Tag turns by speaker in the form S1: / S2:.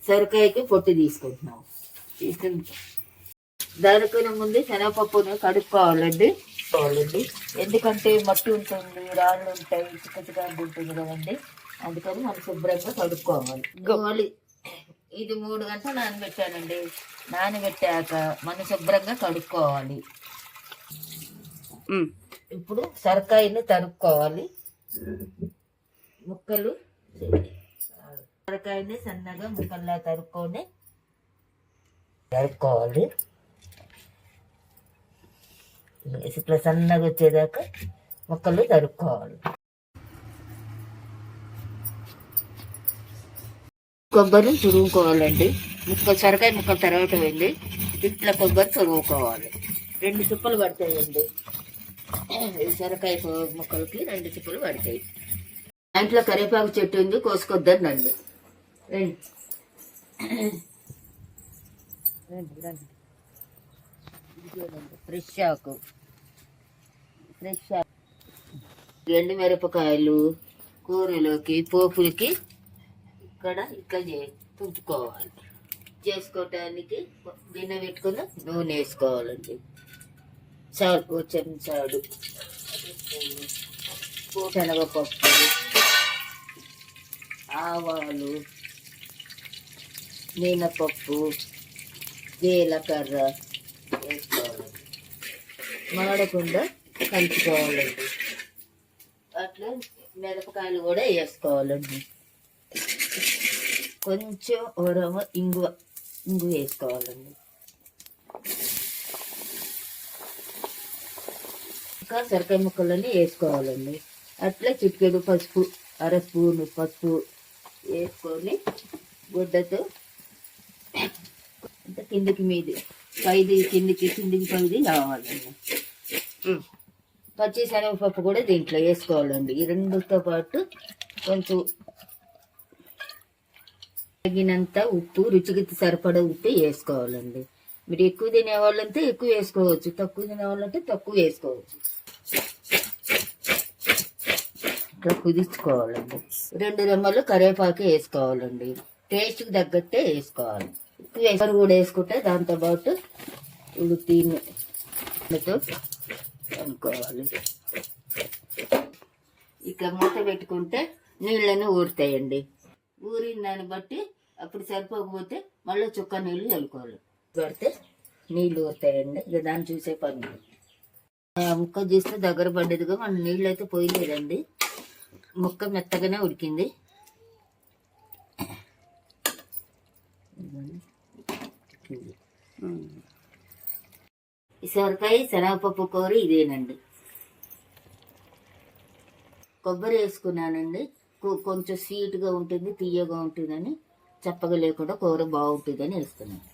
S1: సొరకాయకి పొట్టు తీసుకుంటున్నాం. దానికన్నా ముందు శనగపప్పును కడుక్కోవాలండి. ఎందుకంటే మట్టి ఉంటుంది, రాళ్ళు ఉంటాయి, చిక్కగా ఉంటుంది కదండి. అందుకని మనం శుభ్రంగా కడుక్కోవాలి. ఇది 3 గంటలు నానబెట్టానండి. నానబెట్టాక మనం శుభ్రంగా కడుక్కోవాలి. ఇప్పుడు సొరకాయని తరుక్కోవాలి. ముక్కలు సొరకాయని సన్నగా ముక్కల్లా తరుక్కోవాలి. ఇట్లా సన్నగా వచ్చేదాకా ముక్కలు తరుక్కోవాలి. కొబ్బరి తురుముకోవాలండి. సొరకాయ ముక్కలు తర్వాత వెళ్ళి ఇట్లా కొబ్బరి తురుముకోవాలి. 2 చుక్కలు పడతాయండి. సొరకాయ ముక్కలకి 2 చుక్కలు పడతాయి. ఇంట్లో కరివేపాకు చెట్టు ఉంది, కోసుకొద్దండి. ఫ్రెష్ ఆకు, ఎండు మిరపకాయలు కూరలోకి పోపులకి ఇక్కడ ఇట్లా తుంచుకోవాలి. చేసుకోవటానికి గిన్నె పెట్టుకుని నూనె వేసుకోవాలండి. చాలు చెంచాడు శనగపప్పు, ఆవాలు, మినపప్పు, జీలకర్ర వేసుకోవాలండి. మాడకుండా కలుపుకోవాలండి. అట్లా మిరపకాయలు కూడా వేసుకోవాలండి. కొంచెం ఓరమ ఇంగు వేసుకోవాలండి. ఇంకా సొరకాయ ముక్కలన్నీ వేసుకోవాలండి. అట్లా చిటికెడు పసుపు, 1/2 స్పూను పసుపు వేసుకొని గుడ్డతో అంటే కిందికి పైది కావాలండి. పచ్చి శనగపప్పు కూడా దీంట్లో వేసుకోవాలండి. ఈ రెండుతో పాటు కొంచెం తగినంత ఉప్పు, రుచికి సరిపడా ఉప్పు వేసుకోవాలండి. మీరు ఎక్కువ తినేవాళ్ళంటే ఎక్కువ వేసుకోవచ్చు, తక్కువ తినేవాళ్ళంటే తక్కువ వేసుకోవచ్చు. ఇట్లా కుదించుకోవాలండి. 2 రెమ్మలు కరివేపాకు వేసుకోవాలండి. టేస్ట్కి తగ్గట్టే వేసుకోవాలి. ఎక్కువ కూడా వేసుకుంటే దాంతోపాటు ఉడితో అనుకోవాలి. ఇట్లా మూత పెట్టుకుంటే నీళ్ళని ఊరుతాయండి. ఊరిన దాన్ని బట్టి అప్పుడు సరిపోకపోతే మళ్ళీ చుక్క నీళ్ళు చల్లుకోవాలి. పడితే నీళ్ళు ఊరుతాయండి. ఇక దాన్ని చూసే పని. ముక్క చూస్తే దగ్గర పడ్డదిగా మన నీళ్ళు అయితే పోయలేదండి. ముక్క మెత్తగానే ఉడికింది. ఈ సొరకాయ శనగపప్పు కూర ఇదేనండి. కొబ్బరి వేసుకున్నానండి. కొంచెం స్వీట్గా ఉంటుంది, తీయగా ఉంటుందని, చప్పగా లేకుండా కూర బాగుంటుందని వేస్తున్నాను.